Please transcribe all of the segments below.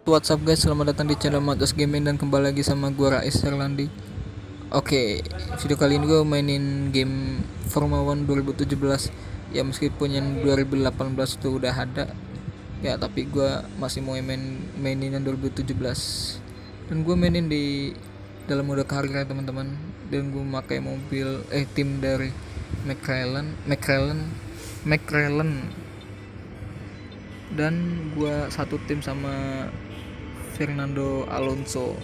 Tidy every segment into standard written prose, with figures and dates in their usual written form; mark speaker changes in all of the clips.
Speaker 1: What's up guys, selamat datang di channel Matos Gaming dan kembali lagi sama gue Rais Serlandi. Oke, video kali ini gue mainin game Formula One 2017. Ya meskipun yang 2018 itu udah ada, ya tapi gue masih mau mainin yang 2017. Dan gue mainin di dalam mode karir ya teman-teman. Dan gue pakai mobil tim dari McLaren dan gua satu tim sama Fernando Alonso.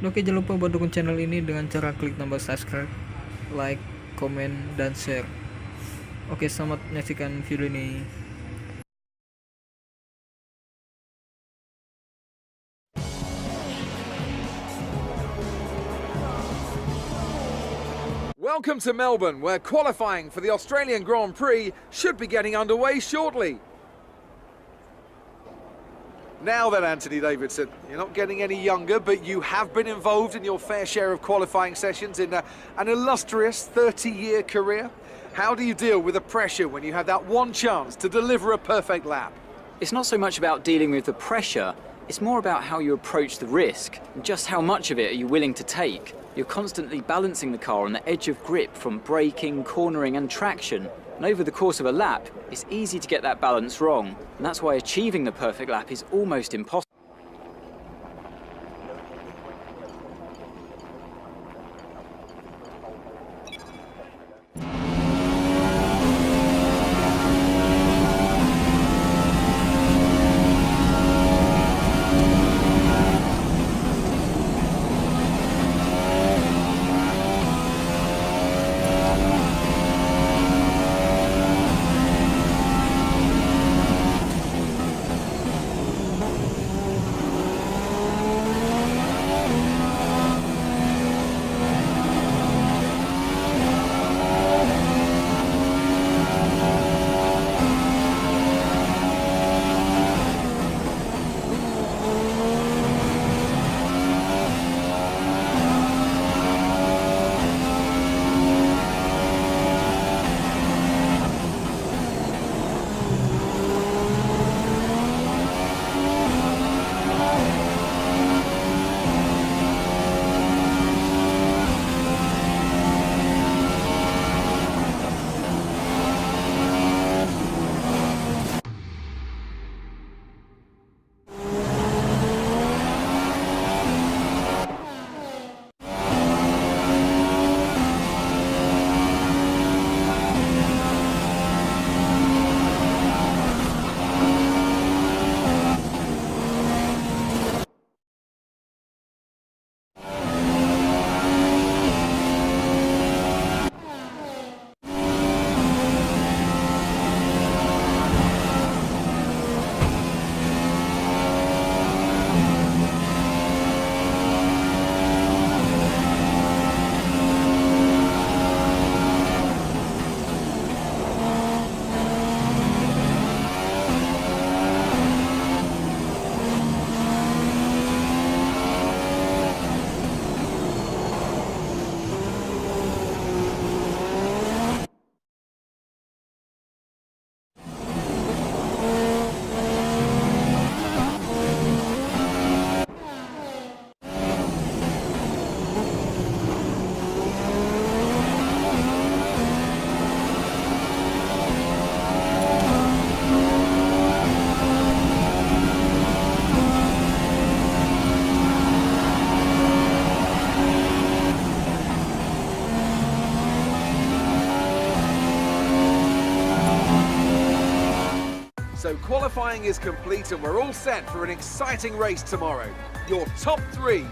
Speaker 1: Oke, jangan lupa buat dukung channel ini dengan cara klik tombol subscribe, like, komen, dan share. Oke, selamat menyaksikan video ini.
Speaker 2: Welcome to Melbourne, where qualifying for the Australian Grand Prix should be getting underway shortly. Now then, Anthony Davidson, you're not getting any younger, but you have been involved in your fair share of qualifying sessions in an illustrious 30-year career. How do you deal with the pressure when you have that one chance to deliver a perfect lap?
Speaker 3: It's not so much about dealing with the pressure, it's more about how you approach the risk, and just how much of it are you willing to take. You're constantly balancing the car on the edge of grip from braking, cornering and traction. And over the course of a lap, it's easy to get that balance wrong. And that's why achieving the perfect lap is almost impossible.
Speaker 2: So qualifying is complete and we're all set for an exciting race tomorrow. Your top three.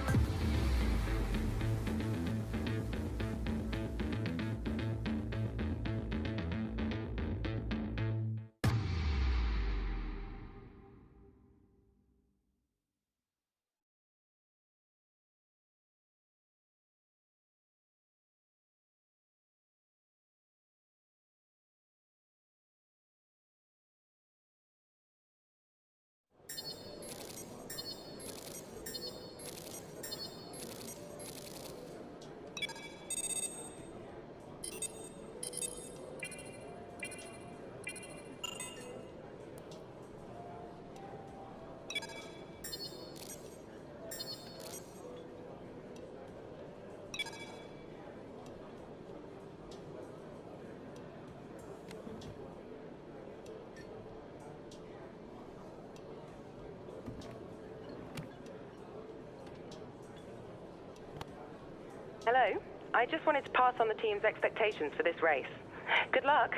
Speaker 4: I just wanted to pass on the team's expectations for this race. Good luck.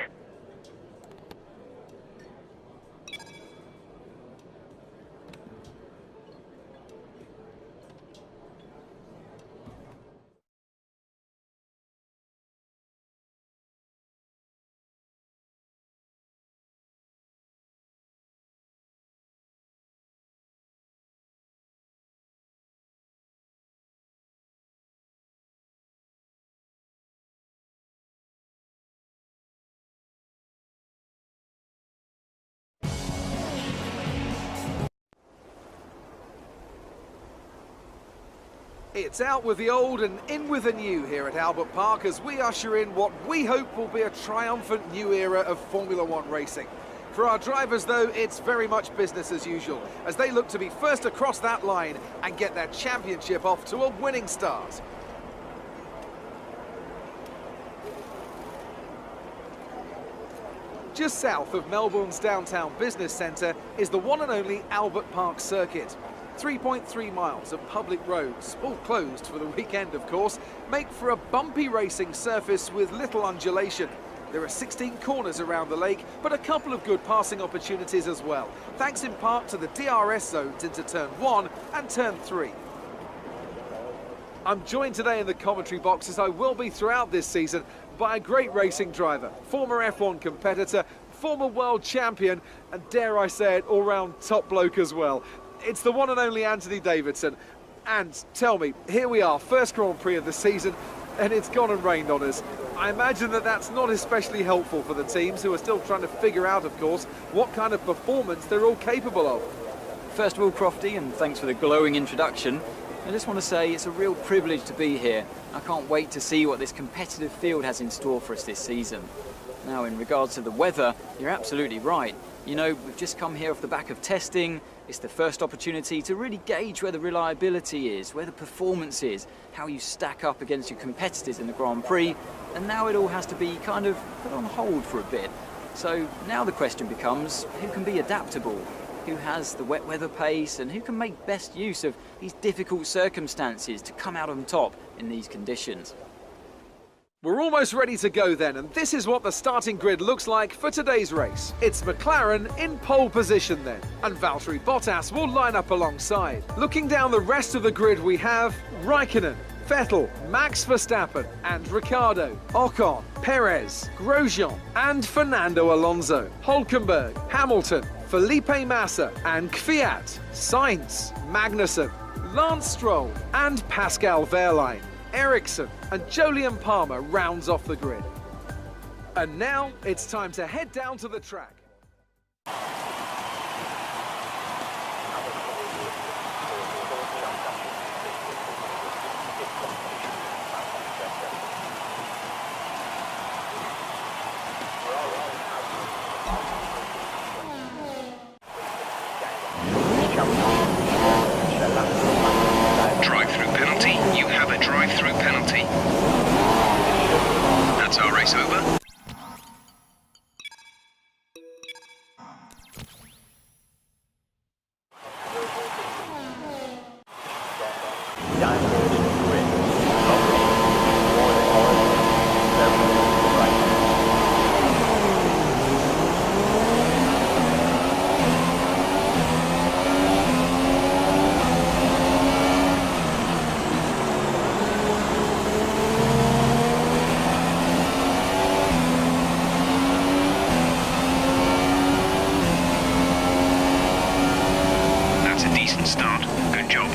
Speaker 2: It's out with the old and in with the new here at Albert Park as we usher in what we hope will be a triumphant new era of Formula One racing. For our drivers, though, it's very much business as usual, as they look to be first across that line and get their championship off to a winning start. Just south of Melbourne's downtown business centre is the one and only Albert Park circuit. 3.3 miles of public roads, all closed for the weekend of course, make for a bumpy racing surface with little undulation. There are 16 corners around the lake, but a couple of good passing opportunities as well, thanks in part to the DRS zones into Turn 1 and Turn 3. I'm joined today in the commentary box, as I will be throughout this season, by a great racing driver, former F1 competitor, former world champion, and dare I say it, all-round top bloke as well. It's the one and only Anthony Davidson. And tell me, here we are, first Grand Prix of the season, and it's gone and rained on us. I imagine that that's not especially helpful for the teams, who are still trying to figure out, of course, what kind of performance they're all capable of.
Speaker 3: First of all, Crofty, and thanks for the glowing introduction. I just want to say it's a real privilege to be here. I can't wait to see what this competitive field has in store for us this season. Now, in regards to the weather, you're absolutely right. You know, we've just come here off the back of testing. It's the first opportunity to really gauge where the reliability is, where the performance is, how you stack up against your competitors in the Grand Prix, and now it all has to be kind of put on hold for a bit. So now the question becomes, who can be adaptable? Who has the wet weather pace, and who can make best use of these difficult circumstances to come out on top in these conditions?
Speaker 2: We're almost ready to go then, and this is what the starting grid looks like for today's race. It's McLaren in pole position then, and Valtteri Bottas will line up alongside. Looking down the rest of the grid, we have Raikkonen, Vettel, Max Verstappen and Ricciardo, Ocon, Perez, Grosjean and Fernando Alonso, Hülkenberg, Hamilton, Felipe Massa and Kvyat, Sainz, Magnussen, Lance Stroll and Pascal Wehrlein. Ericsson and Jolyon Palmer rounds off the grid. And now it's time to head down to the track.
Speaker 5: Drive-through penalty. You have a drive-through penalty. That's our race over. Start. Good job.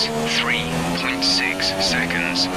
Speaker 5: kilometers, 3.6 seconds.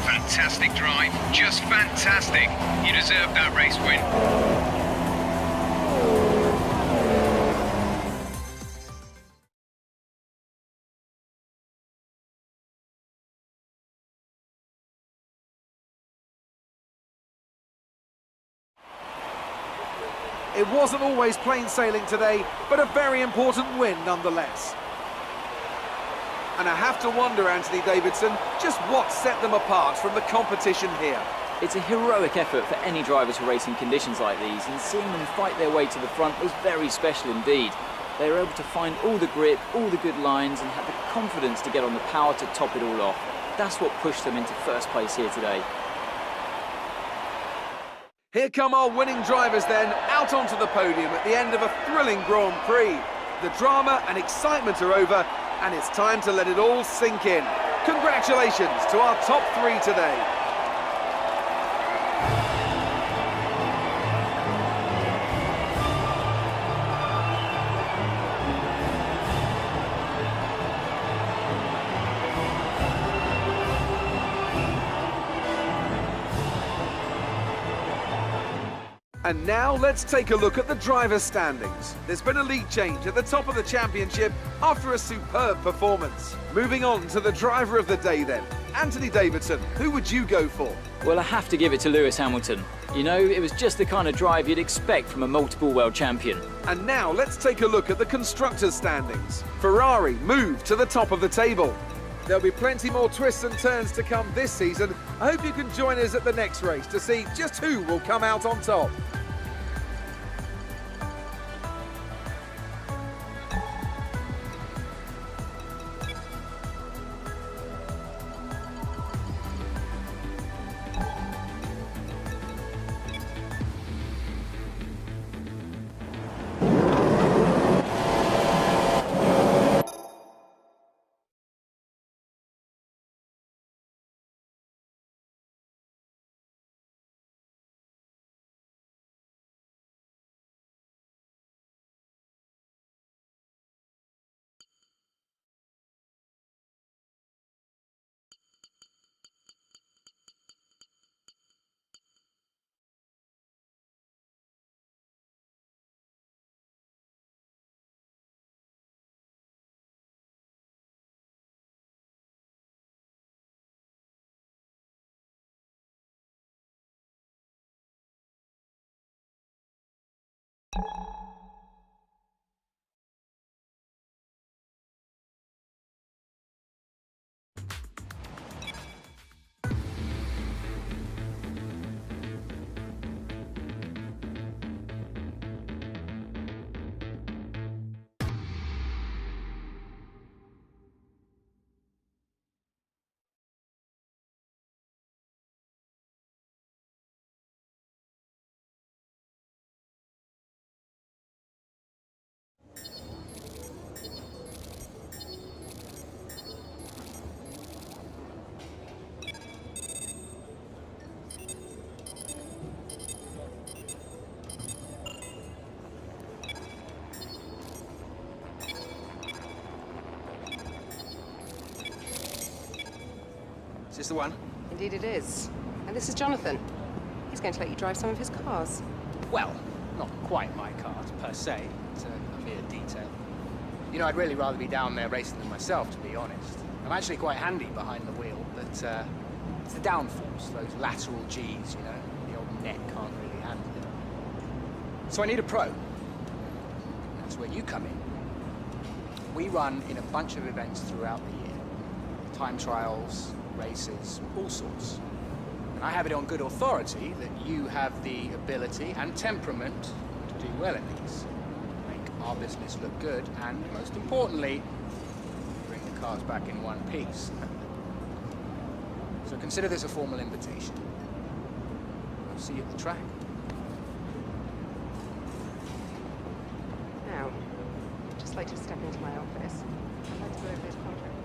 Speaker 5: Fantastic drive, just fantastic. You deserve that race win.
Speaker 2: It wasn't always plain sailing today, but a very important win nonetheless. And I have to wonder, Anthony Davidson, just what set them apart from the competition here.
Speaker 3: It's a heroic effort for any driver to race in conditions like these, and seeing them fight their way to the front was very special indeed. They were able to find all the grip, all the good lines, and had the confidence to get on the power to top it all off. That's what pushed them into first place here today.
Speaker 2: Here come our winning drivers then, out onto the podium at the end of a thrilling Grand Prix. The drama and excitement are over, and it's time to let it all sink in. Congratulations to our top three today. And now let's take a look at the driver's standings. There's been a league change at the top of the championship after a superb performance. Moving on to the driver of the day then. Anthony Davidson, who would you go for?
Speaker 3: Well, I have to give it to Lewis Hamilton. You know, it was just the kind of drive you'd expect from a multiple world champion.
Speaker 2: And now let's take a look at the constructors' standings. Ferrari moved to the top of the table. There'll be plenty more twists and turns to come this season. I hope you can join us at the next race to see just who will come out on top.
Speaker 6: Is this the one?
Speaker 7: Indeed it is. And this is Jonathan. He's going to let you drive some of his cars.
Speaker 6: Well, not quite my cars per se. It's a mere detail. You know, I'd really rather be down there racing them myself, to be honest. I'm actually quite handy behind the wheel, but it's the downforce, those lateral Gs, you know? The old neck can't really handle it. So I need a pro. That's where you come in. We run in a bunch of events throughout the year. Time trials, races, all sorts. And I have it on good authority that you have the ability and temperament to do well in these. Make our business look good and, most importantly, bring the cars back in one piece. So consider this a formal invitation. We'll see you at the track.
Speaker 7: Now, I'd just like to step into my office. I'd like to go over those contract